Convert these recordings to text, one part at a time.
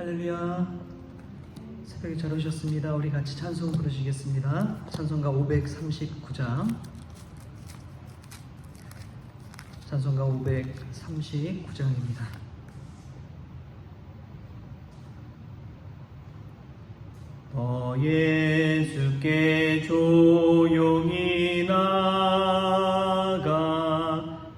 할렐루야. 새벽에 잘 오셨습니다. 우리 같이 찬송 부르시겠습니다. 찬송가 539장. 찬송가 539장입니다. 예수께 조용히 나가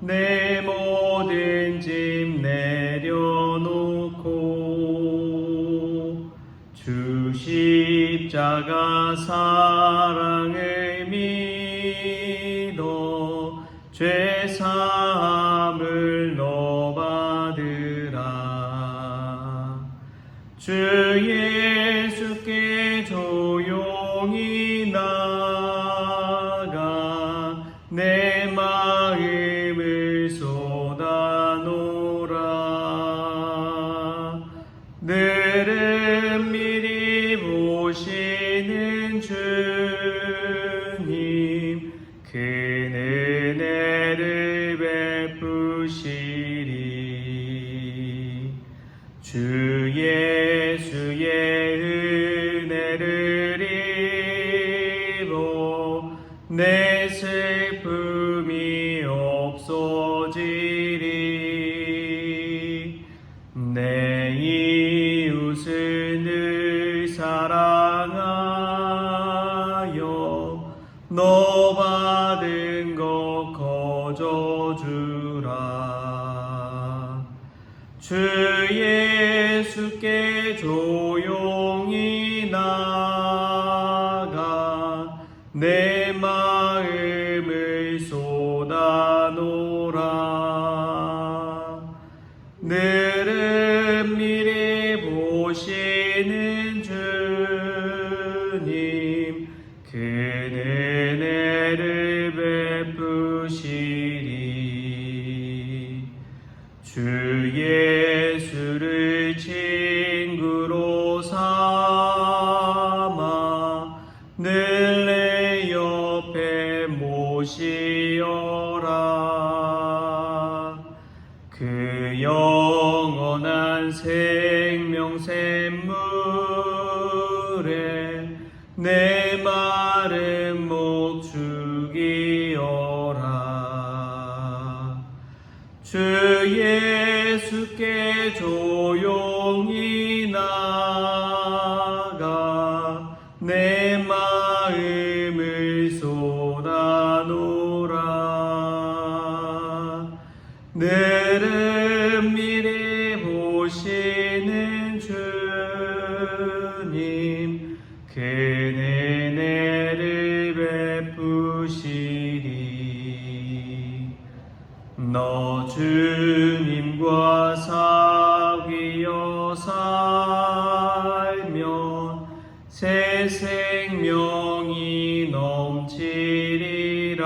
내 모든 짐 내려놓고 주 십자가 사랑을 믿어 죄 사함을 너 받으라. 주 예수께 조용히 나가 내 마음을 쏟아놓으라. 늘은 미리 보시는 주님 큰 은혜를 베푸시리. 주 예수의 은혜를 입어 내 슬픔이 없어지리. 내 이웃을 늘 사랑하여 너 받은 것 거저주라. 주 예수께 조용히 나가 내 마음을 쏟아놓으라. 늘은 미리 보시는 주님 큰 은혜를 베푸시리. 주 예수를 친구로 삼아 늘 내 옆에 모시어라. 그 영원한 생명 샘물에 내 마른 목 죽이어라. 주 예수께 조용히 나가 내 마음을 쏟아놓으라. 늘은 미리 보시는 주님 큰 은혜를 베푸시리. 너 주님과 사귀어 살면 새 생명이 넘치리라.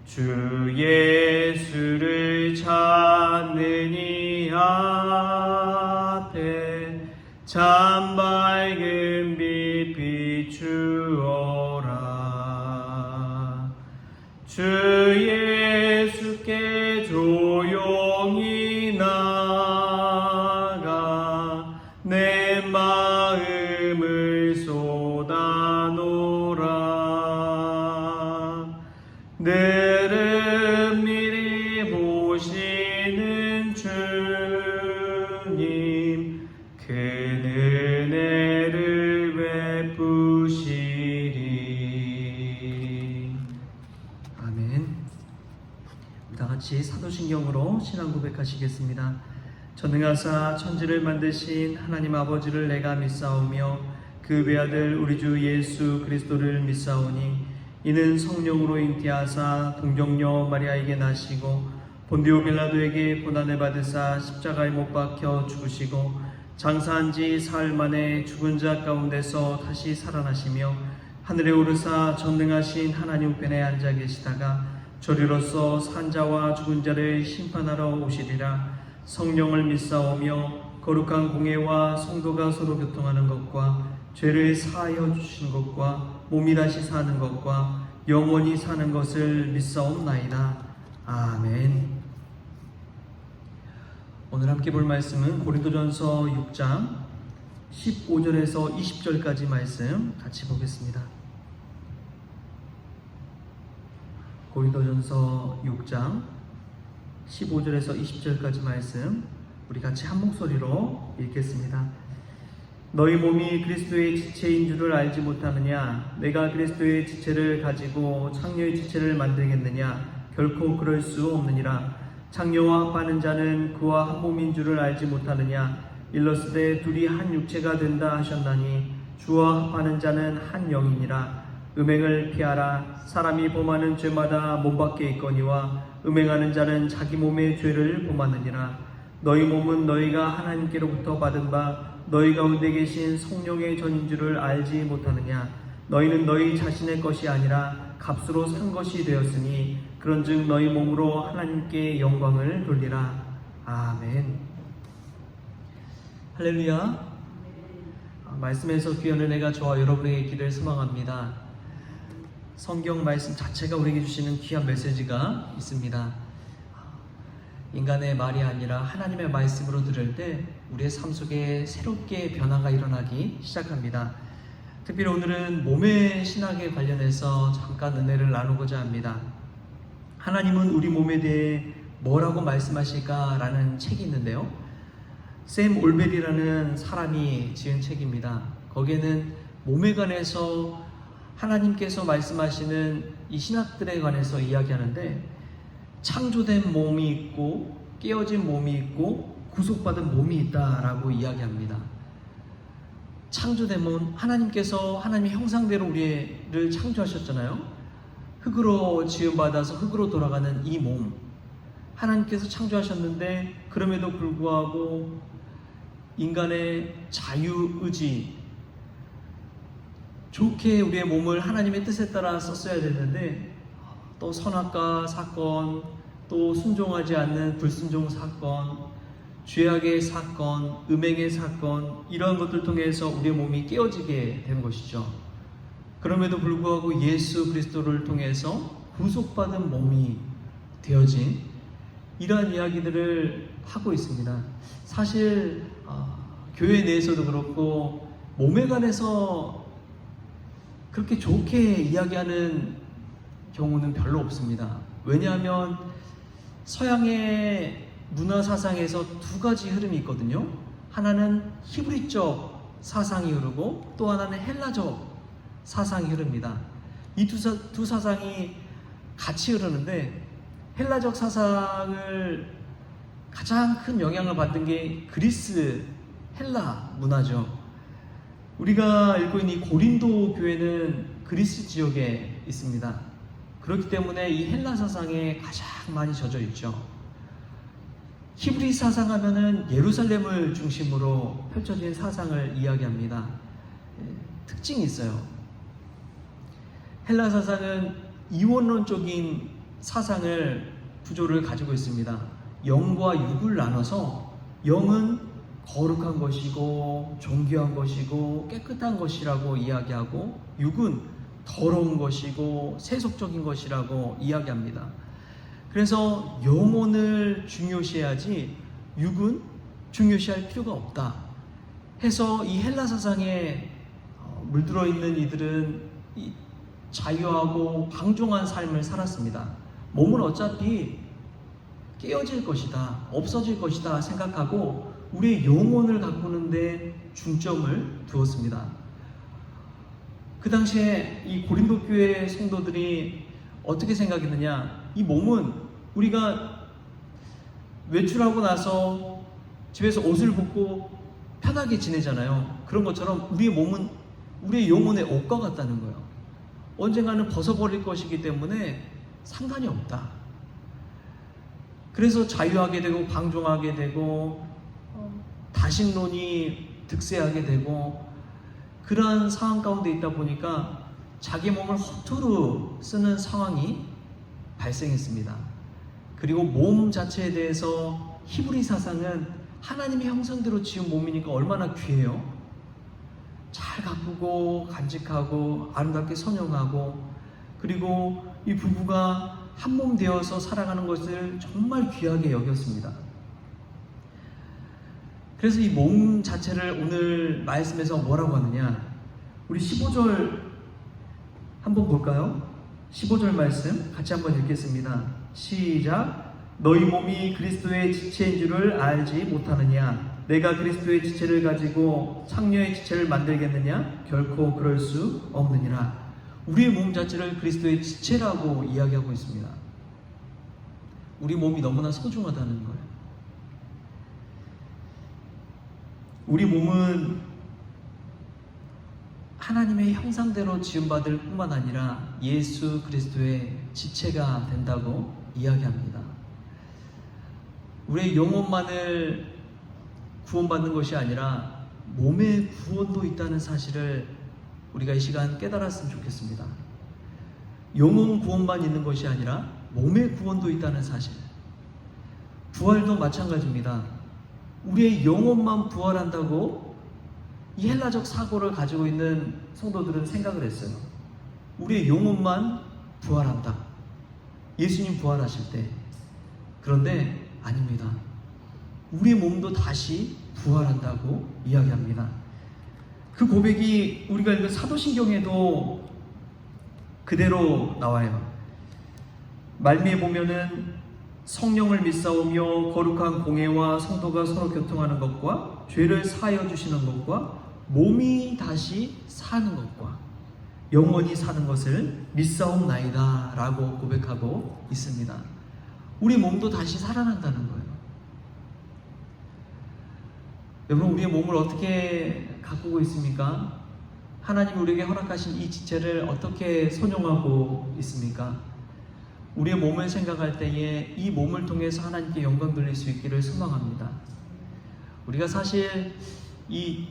주 예수를 찾는 이 앞에 참 밝은 빛 비추어라. 주 예수께 조용히 나가 내 마음을 쏟아놓으라. 늘은 미리 보시는 주님 큰 은혜를 베푸시리. 아멘. 다 같이 사도신경으로 신앙 고백하시겠습니다. 전능하사 천지를 만드신 하나님 아버지를 내가 믿사오며 그 외아들 우리 주 예수 그리스도를 믿사오니 이는 성령으로 잉태하사 동정녀 마리아에게 나시고 본디오 빌라도에게 고난을 받으사 십자가에 못 박혀 죽으시고 장사한 지 사흘 만에 죽은 자 가운데서 다시 살아나시며 하늘에 오르사 전능하신 하나님 우편에 앉아 계시다가 저리로서 산자와 죽은 자를 심판하러 오시리라. 성령을 믿사오며 거룩한 공예와 성도가 서로 교통하는 것과 죄를 사하여 주신 것과 몸이 다시 사는 것과 영원히 사는 것을 믿사옵나이다. 아멘. 오늘 함께 볼 말씀은 고린도전서 6장 15절에서 20절까지 말씀 같이 보겠습니다. 고린도전서 6장 15절에서 20절까지 말씀 우리 같이 한 목소리로 읽겠습니다. 너희 몸이 그리스도의 지체인 줄을 알지 못하느냐? 내가 그리스도의 지체를 가지고 창녀의 지체를 만들겠느냐? 결코 그럴 수 없느니라. 창녀와 합하는 자는 그와 한 몸인 줄을 알지 못하느냐? 일러스되 둘이 한 육체가 된다 하셨나니 주와 합하는 자는 한 영이니라. 음행을 피하라. 사람이 범하는 죄마다 몸 밖에 있거니와 음행하는 자는 자기 몸의 죄를 범하느니라. 너희 몸은 너희가 하나님께로부터 받은 바 너희 가운데 계신 성령의 전인 줄을 알지 못하느냐? 너희는 너희 자신의 것이 아니라 값으로 산 것이 되었으니 그런즉 너희 몸으로 하나님께 영광을 돌리라. 아멘. 할렐루야. 말씀에서 귀한 은혜가 저와 여러분에게 있기를 소망합니다. 성경 말씀 자체가 우리에게 주시는 귀한 메시지가 있습니다. 인간의 말이 아니라 하나님의 말씀으로 들을 때 우리의 삶 속에 새롭게 변화가 일어나기 시작합니다. 특별히 오늘은 몸의 신학에 관련해서 잠깐 은혜를 나누고자 합니다. 하나님은 우리 몸에 대해 뭐라고 말씀하실까라는 책이 있는데요. 샘 올벨이라는 사람이 지은 책입니다. 거기에는 몸에 관해서 하나님께서 말씀하시는 이 신학들에 관해서 이야기하는데 창조된 몸이 있고 깨어진 몸이 있고 구속받은 몸이 있다라고 이야기합니다. 창조된 몸, 하나님께서 하나님의 형상대로 우리를 창조하셨잖아요. 흙으로 지음받아서 흙으로 돌아가는 이 몸, 하나님께서 창조하셨는데 그럼에도 불구하고 인간의 자유의지, 좋게 우리의 몸을 하나님의 뜻에 따라 썼어야 됐는데 또 선악과 사건, 또 순종하지 않는 불순종 사건, 죄악의 사건, 음행의 사건, 이런 것들 통해서 우리의 몸이 깨어지게 된 것이죠. 그럼에도 불구하고 예수 그리스도를 통해서 구속받은 몸이 되어진 이러한 이야기들을 하고 있습니다. 사실 교회 내에서도 그렇고 몸에 관해서 그렇게 좋게 이야기하는 경우는 별로 없습니다. 왜냐하면 서양의 문화 사상에서 두 가지 흐름이 있거든요. 하나는 히브리적 사상이 흐르고 또 하나는 헬라적 사상이 흐릅니다. 이 두 사상이 같이 흐르는데 헬라적 사상을 가장 큰 영향을 받은 게 그리스 헬라 문화죠. 우리가 읽고 있는 이 고린도 교회는 그리스 지역에 있습니다. 그렇기 때문에 이 헬라 사상에 가장 많이 젖어 있죠. 히브리 사상하면은 예루살렘을 중심으로 펼쳐진 사상을 이야기합니다. 특징이 있어요. 헬라 사상은 이원론적인 사상을 구조를 가지고 있습니다. 영과 육을 나눠서 영은 거룩한 것이고 존귀한 것이고 깨끗한 것이라고 이야기하고 육은 더러운 것이고 세속적인 것이라고 이야기합니다. 그래서 영혼을 중요시해야지 육은 중요시할 필요가 없다 해서 이 헬라 사상에 물들어 있는 이들은 자유하고 방종한 삶을 살았습니다. 몸은 어차피 깨어질 것이다, 없어질 것이다 생각하고 우리의 영혼을 가꾸는 데 중점을 두었습니다. 그 당시에 이 고린도 교회 성도들이 어떻게 생각했느냐? 이 몸은 우리가 외출하고 나서 집에서 옷을 벗고 편하게 지내잖아요. 그런 것처럼 우리의 몸은 우리의 영혼의 옷과 같다는 거예요. 언젠가는 벗어버릴 것이기 때문에 상관이 없다. 그래서 자유하게 되고 방종하게 되고 다신론이 득세하게 되고 그러한 상황 가운데 있다 보니까 자기 몸을 허투루 쓰는 상황이 발생했습니다. 그리고 몸 자체에 대해서 히브리 사상은 하나님의 형상대로 지은 몸이니까 얼마나 귀해요. 잘 가꾸고 간직하고 아름답게 선영하고 그리고 이 부부가 한 몸 되어서 살아가는 것을 정말 귀하게 여겼습니다. 그래서 이 몸 자체를 오늘 말씀에서 뭐라고 하느냐, 우리 15절 한번 볼까요? 15절 말씀 같이 한번 읽겠습니다. 시작. 너희 몸이 그리스도의 지체인 줄을 알지 못하느냐? 내가 그리스도의 지체를 가지고 창녀의 지체를 만들겠느냐? 결코 그럴 수 없느니라. 우리의 몸 자체를 그리스도의 지체라고 이야기하고 있습니다. 우리 몸이 너무나 소중하다는 거예요. 우리 몸은 하나님의 형상대로 지음받을 뿐만 아니라 예수 그리스도의 지체가 된다고 이야기합니다. 우리의 영혼만을 구원받는 것이 아니라 몸의 구원도 있다는 사실을 우리가 이 시간 깨달았으면 좋겠습니다. 영혼 구원만 있는 것이 아니라 몸의 구원도 있다는 사실. 부활도 마찬가지입니다. 우리의 영혼만 부활한다고 이 헬라적 사고를 가지고 있는 성도들은 생각을 했어요. 우리의 영혼만 부활한다. 예수님 부활하실 때. 그런데 아닙니다. 우리의 몸도 다시 부활한다고 이야기합니다. 그 고백이 우리가 읽은 사도신경에도 그대로 나와요. 말미에 보면은 성령을 믿사오며 거룩한 공회와 성도가 서로 교통하는 것과 죄를 사하여 주시는 것과 몸이 다시 사는 것과 영원히 사는 것을 믿사옵나이다 라고 고백하고 있습니다. 우리 몸도 다시 살아난다는 거예요. 여러분, 우리의 몸을 어떻게 가꾸고 있습니까? 하나님이 우리에게 허락하신 이 지체를 어떻게 선용하고 있습니까? 우리의 몸을 생각할 때에 이 몸을 통해서 하나님께 영광 돌릴 수 있기를 소망합니다. 우리가 사실 이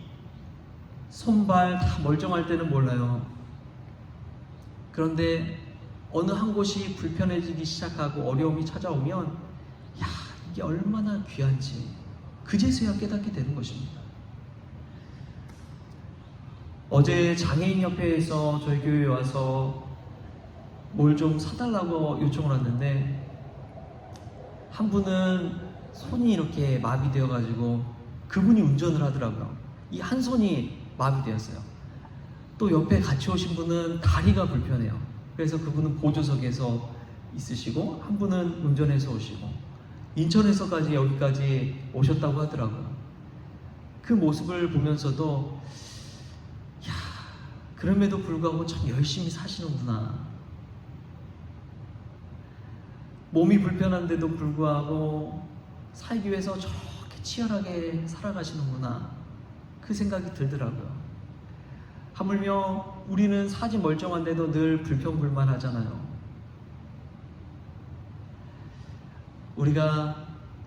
손발 다 멀쩡할 때는 몰라요. 그런데 어느 한 곳이 불편해지기 시작하고 어려움이 찾아오면 야, 이게 얼마나 귀한지 그제서야 깨닫게 되는 것입니다. 어제 장애인협회에서 저희 교회에 와서 뭘 좀 사달라고 요청을 왔는데 한 분은 손이 이렇게 마비되어 가지고 그분이 운전을 하더라고요. 이 한 손이 마비되었어요. 또 옆에 같이 오신 분은 다리가 불편해요. 그래서 그분은 보조석에서 있으시고 한 분은 운전해서 오시고 인천에서까지 여기까지 오셨다고 하더라고요. 그 모습을 보면서도 야, 그럼에도 불구하고 참 열심히 사시는구나. 몸이 불편한데도 불구하고 살기 위해서 저렇게 치열하게 살아가시는구나. 그 생각이 들더라고요. 하물며 우리는 사지 멀쩡한데도 늘 불평불만하잖아요. 우리가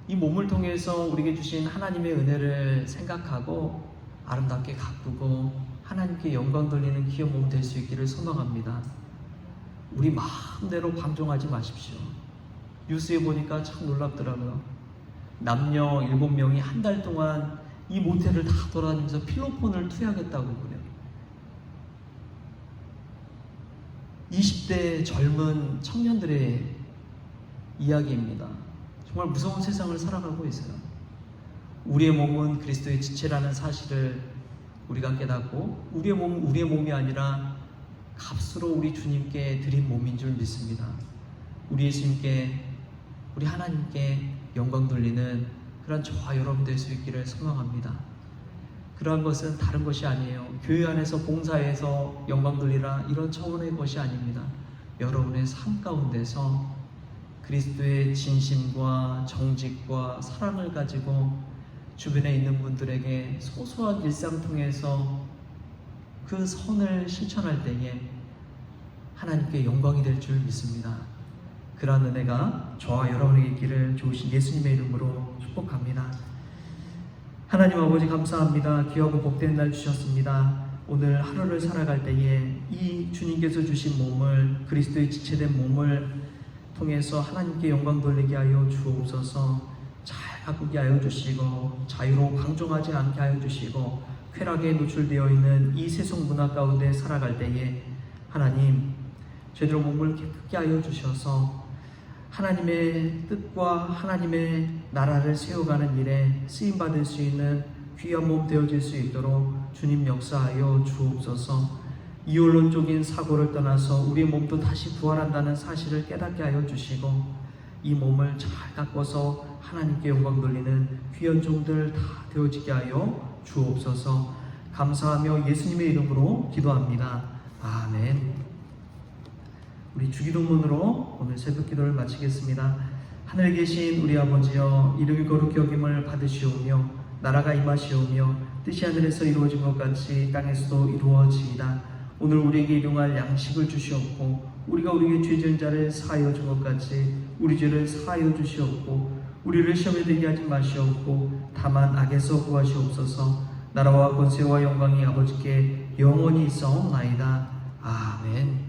이 몸을 통해서 우리에게 주신 하나님의 은혜를 생각하고 아름답게 가꾸고 하나님께 영광 돌리는 귀한 몸 될 수 있기를 소망합니다. 우리 마음대로 방종하지 마십시오. 뉴스에 보니까 참 놀랍더라고요. 남녀 7명이 한 달 동안 이 모텔을 다 돌아다니면서 필로폰을 투약했다고 그래요. 20대 젊은 청년들의 이야기입니다. 정말 무서운 세상을 살아가고 있어요. 우리의 몸은 그리스도의 지체라는 사실을 우리가 깨닫고 우리의 몸은 우리의 몸이 아니라 값으로 우리 주님께 드린 몸인 줄 믿습니다. 우리 예수님께, 우리 하나님께 영광 돌리는 그런 저와 여러분 될 수 있기를 소망합니다. 그러한 것은 다른 것이 아니에요. 교회 안에서 봉사해서 영광 돌리라 이런 차원의 것이 아닙니다. 여러분의 삶 가운데서 그리스도의 진심과 정직과 사랑을 가지고 주변에 있는 분들에게 소소한 일상 통해서 그 선을 실천할 때에 하나님께 영광이 될 줄 믿습니다. 그러한 은혜가 저와 여러분에게 있기를 좋으신 예수님의 이름으로 축복합니다. 하나님 아버지 감사합니다. 귀하고 복된 날 주셨습니다. 오늘 하루를 살아갈 때에 이 주님께서 주신 몸을, 그리스도의 지체된 몸을 통해서 하나님께 영광 돌리게 하여 주옵소서. 잘 가꾸게 하여 주시고 자유로 방종하지 않게 하여 주시고 쾌락에 노출되어 있는 이 세속 문화 가운데 살아갈 때에 하나님 제대로 몸을 깨끗게 하여 주셔서 하나님의 뜻과 하나님의 나라를 세워가는 일에 쓰임받을 수 있는 귀한 몸 되어질 수 있도록 주님 역사하여 주옵소서. 이혼론적인 사고를 떠나서 우리의 몸도 다시 부활한다는 사실을 깨닫게 하여 주시고 이 몸을 잘 가꿔서 하나님께 영광 돌리는 귀한 종들 다 되어지게 하여 주옵소서. 감사하며 예수님의 이름으로 기도합니다. 아멘. 우리 주기도문으로 오늘 새벽 기도를 마치겠습니다. 하늘에 계신 우리 아버지여, 이름이 거룩히 여김을 받으시오며 나라가 임하시오며 뜻이 하늘에서 이루어진 것 같이 땅에서도 이루어지이다. 오늘 우리에게 일용할 양식을 주시옵고 우리가 우리에게 죄 지은 자를 사하여 준 것 같이 우리 죄를 사하여 주시옵고 우리를 시험에 들게 하지 마시옵고 다만 악에서 구하시옵소서. 나라와 권세와 영광이 아버지께 영원히 있어옵나이다. 아멘.